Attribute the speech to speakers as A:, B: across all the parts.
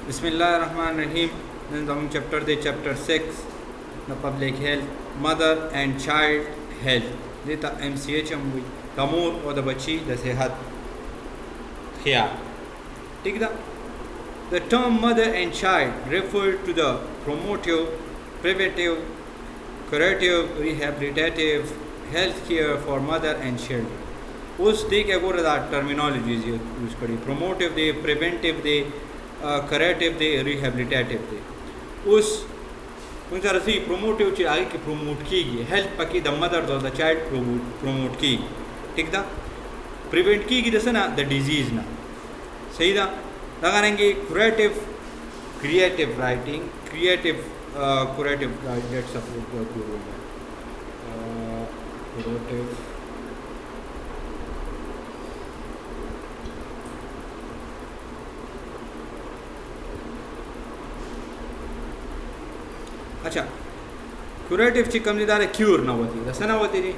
A: Bismillahirrahmanirrahim. Then the chapter the chapter 6, the public health, mother and child health. Dita MCH हम तमूर और द बच्ची द सेहत ख्याल. ठीक है. The term mother and child refer to the promotive, preventive, curative, rehabilitative health care for mother and children. उस दी क्या बोल रहा था टर्मिनोलॉजीज यूज़ करी. प्रोमोटिव दे, प्रिवेंटिव दे, करेटिव दे, रिहेबिलिटेटिव दे. उस उन तरह से प्रोमोटिव चीज़ आगे की प्रोमोट की गई हेल्थ पकी द मदर और द चाइल्ड प्रोमोट की. ठीक था. प्रिवेंट की गई जैसे ना द डिजीज़ ना सही था. लगाएंगे creative creative writing creative creative date support creative अच्छा क्युरेटिव ची कमी दार क्यूर ना होती तसं ना होती रे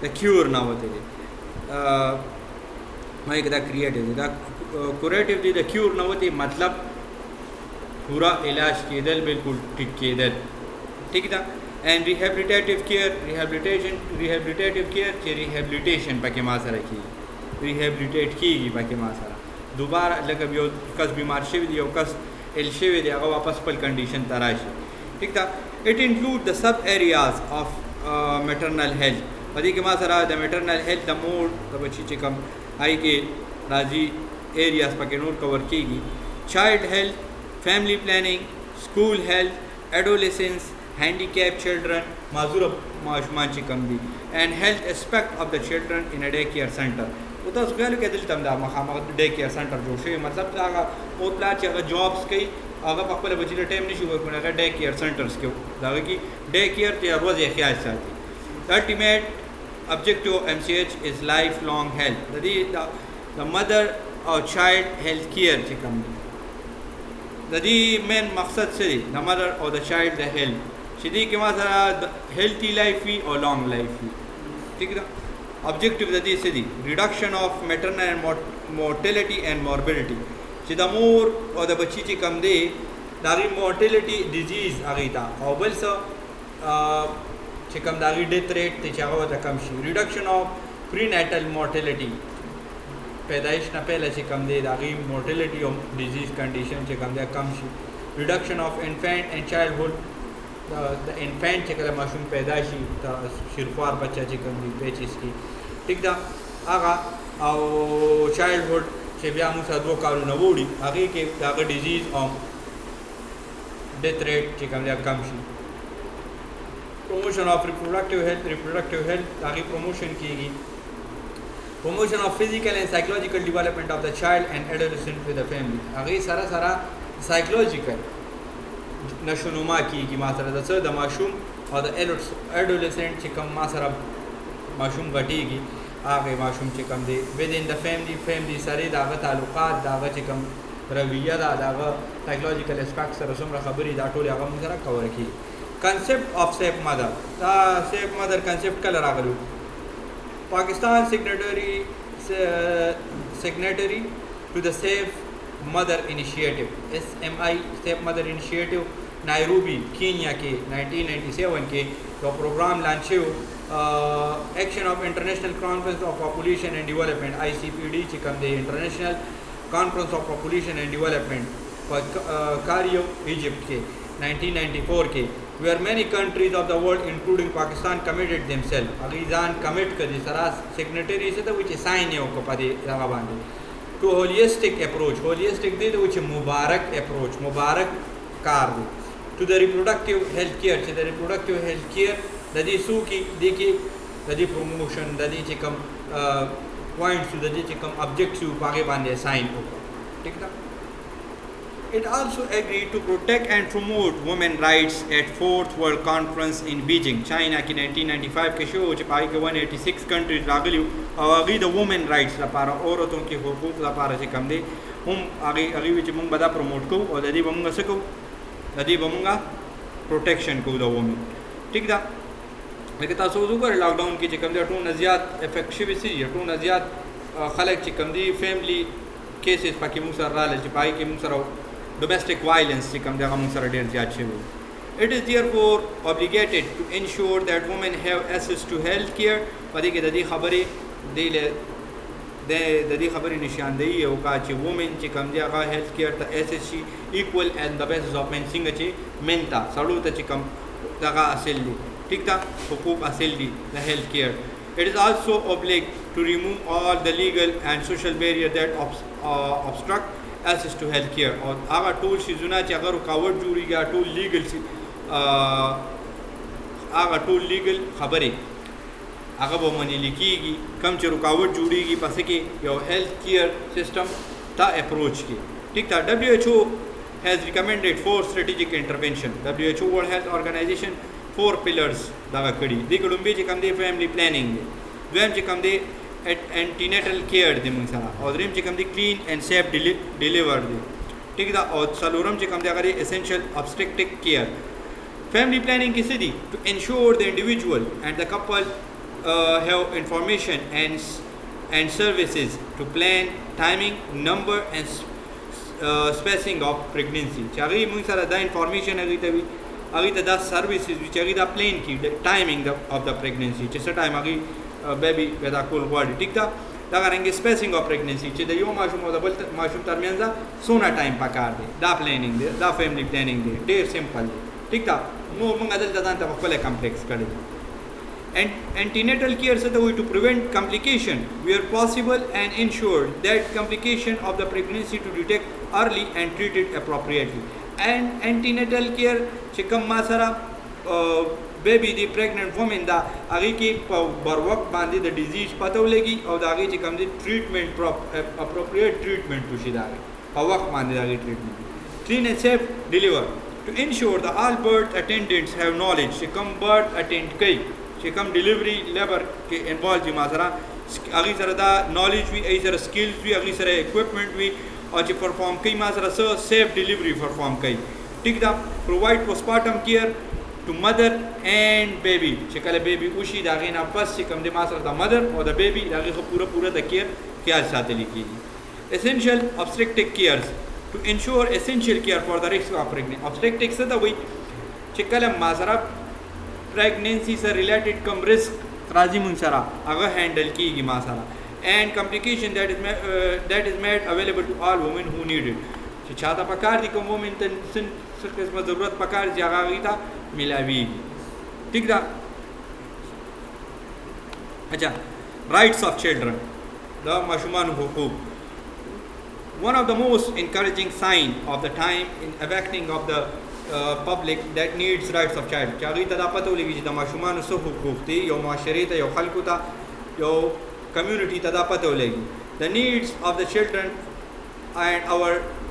A: द क्यूर ना होती रे मैं एकदा creative the curative the the cure ना होती मतलब पूरा इलाज केदल बिल्कुल ठीक केदल. ठीक था. And rehabilitative care rehabilitative care के रिहेबिलिटेशन पाके मासरा की रिहेबिलिटेट की पाके मासरा दोबारा लग यो कस बीमार शेवी दियो कस एल शेवी दिया वापस पल कंडीशन तराशी. ठीक था. It include the sub areas of maternal health. वधी के मासरा द मेटरनल हेल्थ द मोर द बच्ची चिकम आई के राजी एरियाज पाके नोट कवर कीगी. Child health, family planning, school health, adolescence, handicap children माजूर माशुमान चिकम दी and health aspect of the children in a day care centre. वो तो गैल के दिल तम दा मखा डे केयर सेंटर जो शे मतलब आगा ओतला च जॉब्स कई आगा पकड़ बच्चे टाइम नहीं शुरू करना डे केयर सेंटर्स के दावे की डे केयर के रोज़ एक ख्याल साथी. Ultimate objective MCH is life long health. The mother और चाइल्ड हेल्थ केयर चिकम दी मेन मकसद से द मदर और द चाइल्ड द हेल्थ सीधी के मासरा हेल्थी लाइफ ही और लॉन्ग लाइफ ही. ठीक है. ऑब्जेक्टिव दी सीधी reduction of maternal and mortality and morbidity. सीधा मोर और द बच्ची ची कम दे दागी मोर्टेलिटी डिजीज़ आ गई था और बल सा चिकम दागी डेथ रेट ते चाहो था कम शी. Reduction of prenatal mortality पैदाइश ना पहले चिकम दे दागी मोर्टेलिटी ऑफ डिजीज़ कंडीशन चिकम दे कम शी. Reduction of infant and childhood द इन्फेंट चिकल माशूम पैदाइशी शिरफार बच्चा चिकम दी पेचिस की. ठीक था. आगा और चाइल्डहुड से ब्याह मुसा दो कालू नवोड़ी आगे के दागा डिजीज़ और डेथ रेट चिकम दे कम शी. प्रमोशन ऑफ रिप्रोडक्टिव हेल्थ आगे प्रमोशन की गई. Promotion of physical and psychological development of the child and adolescent with the family. आगे सारा साइकोलॉजिकल नशोनुमा की मासरा जैसे द माशूम और द एडोलेसेंट चिकम मासरा माशूम घटीगी आगे माशूम चिकम दे विद इन द फैमिली सारे दागा ताल्लुकात दागा चिकम रवैया दागा साइकोलॉजिकल एस्पेक्ट्स रसम खबरी दाटोले आगा मुजरा कवर की. Concept of safe mother concept कलर आगलू Pakistan signatory to the safe mother initiative SMI safe mother initiative Nairobi Kenya के 1997 के तो प्रोग्राम लॉन्च हुआ. Action of international conference of population and development ICPD चिकम दे international conference of population and development Cairo Egypt के 1994 के where many countries of the world including Pakistan committed themselves. अगीजान कमिट कर दी सरा सिग्नेटरी से तो which साइन है को पदे लगा बांधे to holistic approach holistic दे तो which मुबारक approach मुबारक कार दे to the reproductive health care to the reproductive health care ददी सू की देखी ददी promotion ददी चिकम points ददी चिकम objective पागे बांधे साइन को. ठीक था. It also agreed to protect and promote women's rights at 4th World Conference in Beijing, China की 1995 के शो पाई के 186 कंट्रीज लागली और आगे द वुमेन राइट्स ला पारा औरतों के हुकूक ला पारा से कम दे हम आगे विच मुंग बदा प्रमोट को और ददी बमुंगा सको ददी बमुंगा प्रोटेक्शन को द वुमेन. ठीक था. लेकिन तासोज़ु कर लॉकडाउन की चिकम दे टू नज़ियात इफेक्टिव सी टू नज़ियात खलक चिकम दी फैमिली केसेस पाकि मुंग सर राले पाई के मुंग sir domestic violence چې کوم دغه موږ سره ډېر زیات شوی. It is therefore obligated to ensure that women have access to health care. په دې کې د دې خبرې د دې خبرې نشاندهي او کا چې women چې کوم دی هغه health care ته access شي equal and the basis of men څنګه چې men ته سړو ته چې کوم دغه اصل دي ٹھیک ده حقوق اصل دي د health care. It is also obliged to remove all the legal and social barriers that obstruct access to health care. اور هغه ټول شیزونه چې هغه رکاوټ جوړیږي ټول لیګل هغه ټول لیګل خبرې هغه به منل کېږي کوم چې رکاوټ جوړیږي پس کې یو هیلث کیر سیستم ته اپروچ کې ٹھیک ده. WHO has recommended 4 strategic intervention. WHO World Health Organization 4 pillars دغه کړي دي کومبي چې کوم دی فیملی پلانینګ دی دویم چې کوم دی انټینیټل کیر دی موږ سره او دریم چې کوم دی کلین اینڈ سیف ډیلیور دی ٹھیک ده او څلورم چې کوم دی هغه اسینشل obstetric care. Family planning is to ensure the individual and the couple have information and services to plan timing, number and spacing of pregnancy. چاغي موږ سره دا انفارمیشن هغه ته وي هغه ته دا سرویسز چې هغه دا پلان کی ټایمینګ of the pregnancy چې څه ټایم هغه بیبي پیدا کول غواړي ټیک ده. دا غرنګ spacing of pregnancy چې د یو ماشوم او د بل ماشوم ترمنځ څونه ټایم پکار دی دا پلانینګ دی دا فیملی پلانینګ دی ډیر سمپل دی ٹھیک ده. نو موږ دلته ځان ته خپل کمپلیکس کړی. And antenatal care is the way to prevent complication where possible and ensure that complication of the pregnancy to detect early and treat it appropriately. And antenatal care چې کوم ما سره بیبي دی pregnant woman دا هغه کې په بر وخت باندې د ډیزیز پته ولګي او دا هغه چې کوم دی ټریټمنټ appropriate treatment وشي دا په وخت باندې دا ټریټمنټ. Clean and safe deliver to ensure that all birth attendants have knowledge چې کوم birth attend کوي چې کوم ډیلیوري لیبر کې انوالو دي ما سره هغه سره دا نالج وي هغه سره سکلز وي هغه سره اکوپمنټ وي او چې پرفارم کوي ما سره سیف ډیلیوري پرفارم کوي ټیک ده. پرووایډ پوسټپارټم کیر ټو مدر اینڈ بیبي چې کله بیبي وشي دا غي نه پس چې کوم د ما سره د مدر او د بیبي دا غي پوره د کیر خیال ساتل کیږي. essential obstetric cares to ensure essential care for the risk of pregnancy. obstetric څه ته وایي چې کله ما سره pregnancy سره related کوم risk راځي مونږ سره هغه هینډل کیږي ما سره and complication that is made available to all women who need it. چې چاته پکار دي کوم وومن ته څه قسمه ضرورت پکار دي هغه غیتا ملاویږي ٹھیک ده. اچھا rights of children دا ماشومان حقوق. One of the most encouraging sign of the time in awakening of the public that needs rights of child چې هغوی ته دا پته ولګي چې د ماشومانو څه حقوق دي یو معاشرې ته یو خلکو ته یو کمیونټي ته دا پته ولګي. The needs of the children and our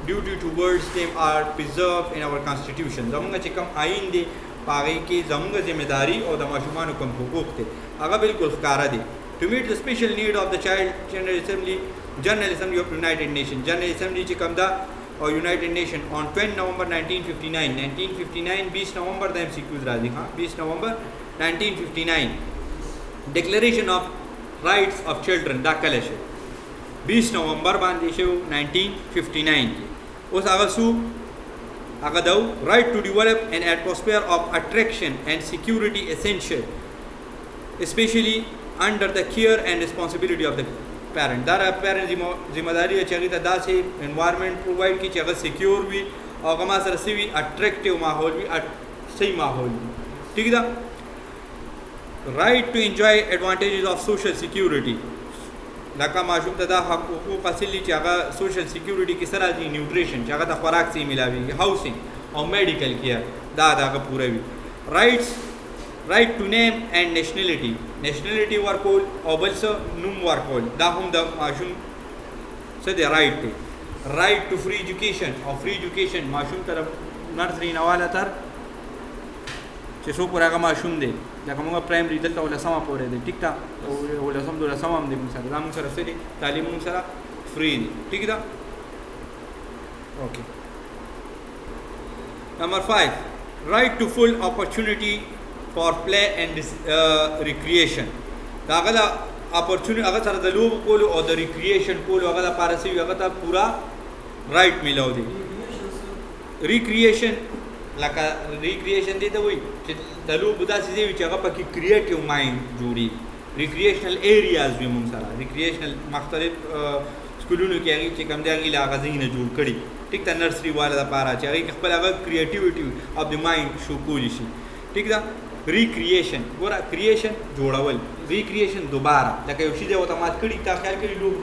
A: duty towards them are preserved in our constitution. زمونږ چې کوم آئین دی په هغې کې زمونږ ذمہ داري او د ماشومانو کوم حقوق دی هغه بالکل ښکاره دی. To meet the special need of the child, General Assembly of United Nations چې کوم دا or United Nations on 20 November 1959 20 November the MCQs راځي ها 20 November 1959 Declaration of Rights of Children دا کله شو 20 November باندې شو 1959 کې. اوس هغه سو هغه دا right to develop an atmosphere of attraction and security essential especially under the care and responsibility of the parent. دا پیرنټ ذمہ داری چې هغه ته داسې انوایرنمنت پرووایډ کړي چې هغه سکیور وي او هغه ما سره سوي اټریکټیو ماحول وي صحیح ماحول وي ٹھیک ده. رائټ ټو انجوای ایڈوانټیجز اف سوشل سکیورټي لکه ماشوم ته دا حقوق حاصل دي چې هغه سوشل سکیورټي کې سره دي نیوټریشن چې هغه د خوراک سي ملاوي هاوسینګ او میډیکل کیر دا هغه پوره وي. right to name and nationality ورکول او بل څه نوم ورکول دا هم د ماشوم څه دی رائټ دی. right to free education او free education ماشوم تر نرسري نواله تر چې څو پورې هغه ماشوم دی لکه موږ پرایمري دلته ولسمه پورې دی ټیک ده او ولسم دولسم هم دی موږ سره دا موږ سره څه دی تعلیم موږ سره فری دی ټیک ده. اوکې نمبر 5 right to full opportunity for play and recreation. دا هغه د اپورچونټي هغه سره د لوبو کولو او د ریکریشن کولو هغه لپاره سوي هغه ته پورا رائټ میلاو دی. recreation لکه ریکریشن دی ته وایي چې د لوبو داسې ځای وي چې هغه پکې کریټیو مایند جوړي ریکریشنل ایریاز وي مونږ سره ریکریشنل مختلف سکولونو کې هغې چې کوم دی هغې له هغه ځایونه جوړ کړي ټیک ده نرسري والا دپاره چې هغې کې خپل هغه کریټیویټي اف د مایند شو کولی شي ټیک ده ریکریشن ګوره کریشن جوړول ریکریشن دوباره لکه یو شي دی ورته مات کړي تا خیال کړي لوب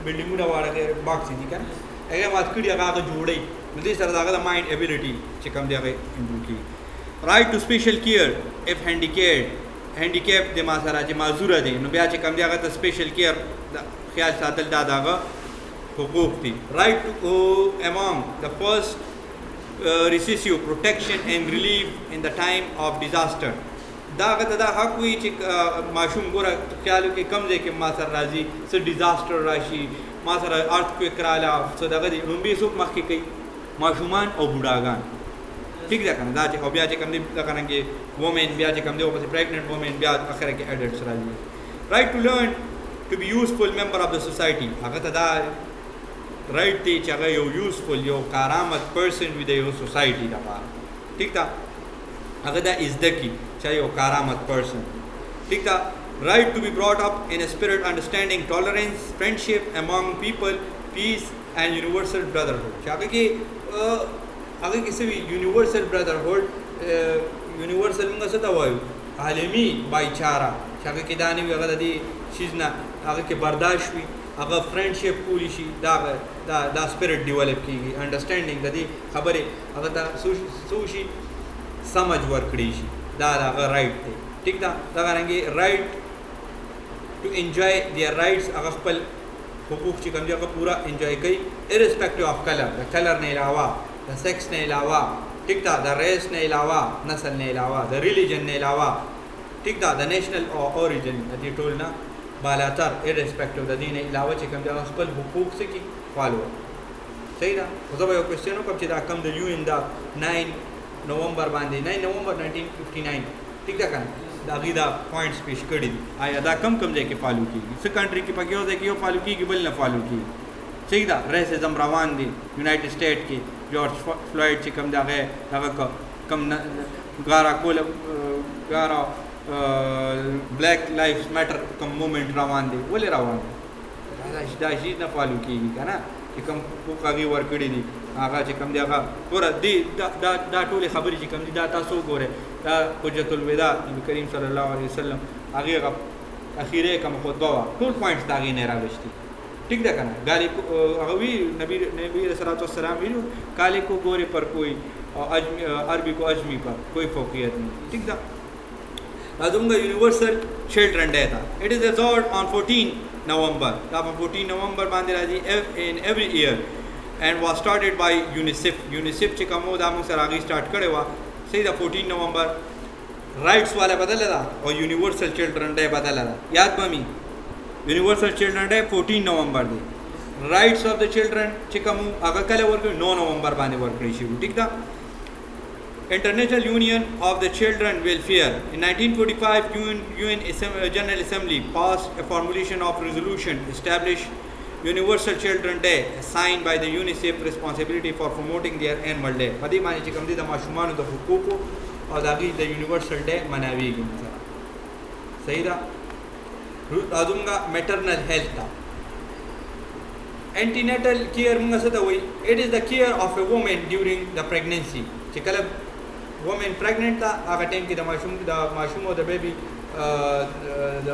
A: بلډینګونه واړه باکس دي که نه هغه مات کړي هغه جوړوي نو دې سره دغه د مایند ایبیلیټي چې کوم دی هغه امپروو کېږي رایټ ټو سپیشل کیر اف هینډیکیپ د ما سره چې معذوره دی نو بیا چې کوم دی هغه ته سپیشل کیر خیال ساتل دا د هغه حقوق دي رایټ ټو امونګ د فرست ریسیسیو پروټیکشن اینڈ ریلیف ان د ټایم آف ډیزاسټر دا هغه ته دا حق وي چې ماشوم ګوره خیال وکړي کوم ځای کې ما سره راځي څه ډیزاسټر راشي ما سره ارتکویک راله څه دغه دي لومبي څوک مخکې کوي ماشومان او بوډاګان ټیک ده که نه دا چې او بیا چې کوم دی دغه رنګې وومین بیا چې کوم دی ورپسې پریګننټ وومین بیا اخره کې اډلټس راځي رایټ ټو لرن ټو بي یوزفل ممبر اف د سوسایټي هغه ته دا رایټ دی چې هغه یو یوزفل یو کارآمد پرسن وي د یو سوسایټي دپاره ټیک ده هغه دا زده کړي چې یو کارآمد پرسن ټیک ده right to be brought up in a spirit understanding tolerance friendship among people peace and universal brotherhood چې هغه کې څه وي universal brotherhood universal موږ څه ته وایو عالمي بایچاره چې هغه کې دا نه وي هغه د دې چیز نه هغه کې برداشت وي هغه فرینډشپ کولی شي دا سپیرټ ډیولپ کېږي انډرسټینډینګ د دې خبرې هغه ته څه وشي سمجھ ورکړی شي دا د هغه رایټ دی ټیک ده دغه رنګې رایټ ټو انجوای دیئر رایټس هغه خپل حقوق چې کوم دي هغه پوره انجوای کوي ارسپیکټیو آف کلر د کلر نه علاوه د سیکس نه علاوه ټیک ده د ریس نه علاوه نسل نه علاوه د ریلیجن نه علاوه ټیک ده د نیشنل اوریجن د دې ټول نه بالاتر ارسپیکټیو د دې نه علاوه چې کوم دي هغه خپل حقوق څه کوي فالو صحیح ده خو زه به یو کوېسچن وکړم چې دا کوم د یو ان د 9 نومبر باندې 9 نومبر 1959 ټیک ده که نه د هغې دا پوینټس پیش کړي دي آیا دا کم ځای کې فالو کېږي څه کنټري کې پکې یو ځای کې یو فالو کېږي بل نه فالو کېږي صحیح ده ریسزم روان دی یونایټډ سټیټ کې جورج فلویډ چې کوم د هغه کم ګارا بلیک لایفز میټر کم مومنټ روان دی ولې روان دی دا شي نه فالو کېږي که نه چې کوم حقوق هغې ورکړي دي هغه چې کوم دی هغه ګوره دې دا ټولې خبرې چې کوم دي دا تاسو وګورئ دا حجت الوداع نبي کریم صلی الله علیه وسلم هغې هغه اخیری کوم خطبه وه ټول پوینټس د هغې نه یې راویستي ټیک ده که نه گالی هغه وی نبی علیہ الصلوۃ والسلام ویلو کالے کو گورے پر کوئی عربی کو اجمی پر کوئی فوقیت نہیں ٹھیک ده زموږ یونیورسل چلډرن ډے ده اٹ از observed on 14 نومبر دا په 14 نومبر باندې راځي in every year and was started by UNICEF چې کومو دا موږ سره هغې سټارټ کړې وه صحیح ده 14 نومبر رائټس والا بدله ده او یونیورسل چلډرن ډے بدله ده یاد به مې یونیورسل چلډرن ډے 14 نومبر دی رائټس آف د چلډرن چې کوم هغه کله ورکړي 9 نومبر باندې ورکړی شي ټیک ده International Union of the Children Welfare in 1945 UN General Assembly passed a formulation of resolution established Universal Children Day signed by the UNICEF responsibility for promoting their annual day په دې باندې چې کوم دي د ماشومانو د حقوقو او د هغې د یونیورسل ډے مناویږي مثلا صحیح ده راځونګه میټرنل هیلث ده انټینیټل کیر موږ څه ته وایي اټ از د کیر اف ا وومن ډیورینګ د پریګننسي چې کله وومن پریګننټ ده هغه ټایم کې د ماشوم او د بیبي د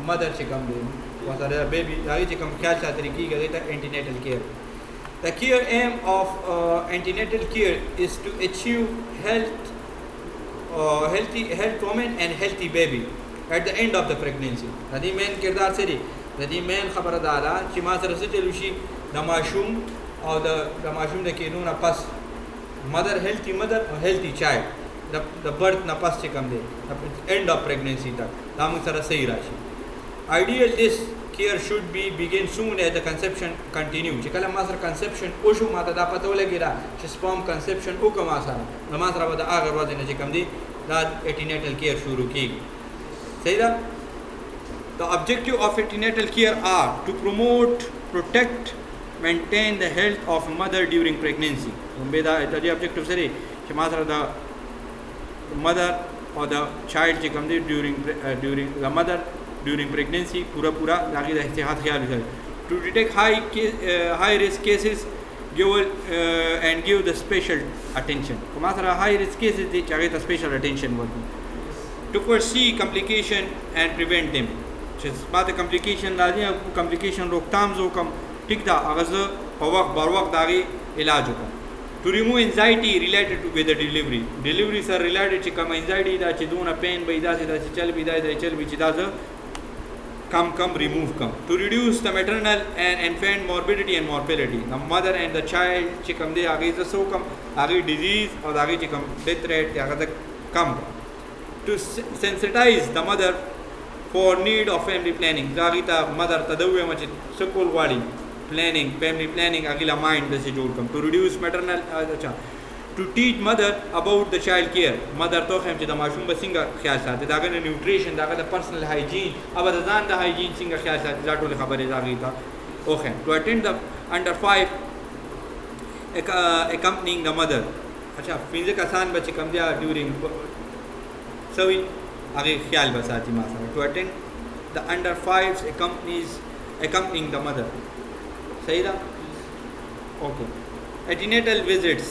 A: مدر چې کوم دی ورسره د بیبي د هغې چې کوم خیال ساتل کېږي هغې ته انټینیټل کیر The care aim of antenatal care is to achieve healthy woman and healthy baby at the end of the pregnancy. د دې مین کردار څه دی د دې مین خبره دا ده چې ما سره څه چلو شي د ماشوم او د ماشوم د کېدو نه پس مدر healthy mother or healthy child د برث نه پس چې کوم دی end of pregnancy تک دا موږ سره صحیح راشي. Ideal this care should be begin soon as the conception continue چې کله ما سره conception وشو ما ته دا پته ولګېده چې sperm conception وکړه ما سره نو ما سره به د هغه ورځې نه چې کوم دی دا antenatal care شروع کېږي صحیح ده. The objective of antenatal care are to promote, protect maintain the health of mother during pregnancy. The objective سره چې ما سره the mother or the child چې کوم دی during the mother during pregnancy پورا داغه د احتیاط خیال وکړي. To detect high risk cases and give the special attention. ما سره high risk cases دي چې هغه ته special attention ورکړي. To foresee complication and prevent them. چې بعد complication راځي complication روکتام زو کوم ټیک دا هغه په وخت بر وخت داغه علاج وکړي. To remove anxiety related with the delivery سره related چې کوم anxiety دا چې دونه pain به دا چې چل به دا چل به چې دا come remove come. To reduce the maternal and infant morbidity and mortality. The mother and the child چې کوم دی هغه زو کوم هغه disease او هغه چې کوم death rate هغه کم. To sensitize the mother for need of family planning. دا هغه ته mother ته دوی مچ سکول واړي planning family planning اغلا mind د جوړ کوم. To reduce maternal to teach mother about the child care. mother ته هم چې د ماشوم به څنګه خیال ساتي داغه nutrition داغه د personal hygiene او د ځان د hygiene څنګه خیال ساتي دا ټول خبرې داغه ته اوخه. To attend the under 5 accompanying the mother. اچھا پینځه کسان به چې کوم دی during سوي هغه خیال به ساتي ما سره. To attend the under 5s accompanying the mother. صحیح ده اوکے. Antenatal visits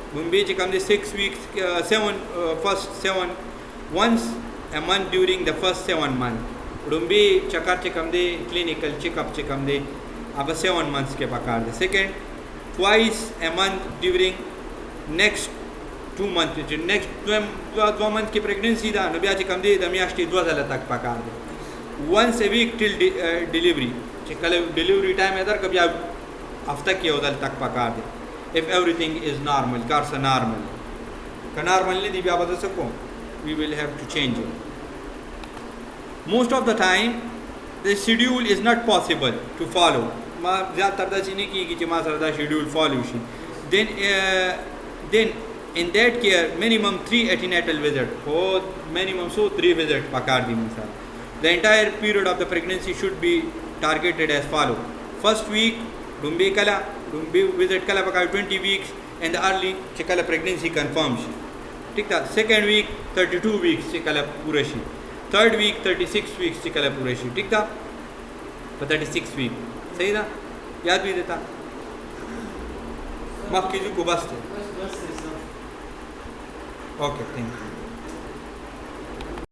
A: Mumbai چې کوم دي 6 weeks 7 once a month during the first 7 months. Mumbai چکر چې کوم دي clinical check up چې کوم دي اب 7 months کې پکار دي. Second, twice a month during next 2 months چې next 2 months کې pregnancy ده نو بیا چې کوم دي د میاشتې 2 ځله تک پکار دي. Once a week till delivery چې کله delivery time ادر کبي هفته کې یو ځل تک پکار دي. If everything is normal کار سره normal که normal نه دی بیا به څه کوم we will have to change it. Most of the time the schedule is not possible to follow. ما زیات تر دا چې نه کیږي چې ما سره دا schedule follow شي. Then in that care minimum 3 antenatal visit or minimum 3 visit پکار دي مثلا. The entire period of the pregnancy should be targeted as follow. First week Dumbi visit kala paka 20 weeks and the early che kala pregnancy confirm shi. ठीक था. Second week 32 weeks che kala pura shi. Third week 36 weeks che kala pura shi. ठीक था. 36 week सही था. याद भी देता माफ कीजिए को बस थे. Okay, thank you.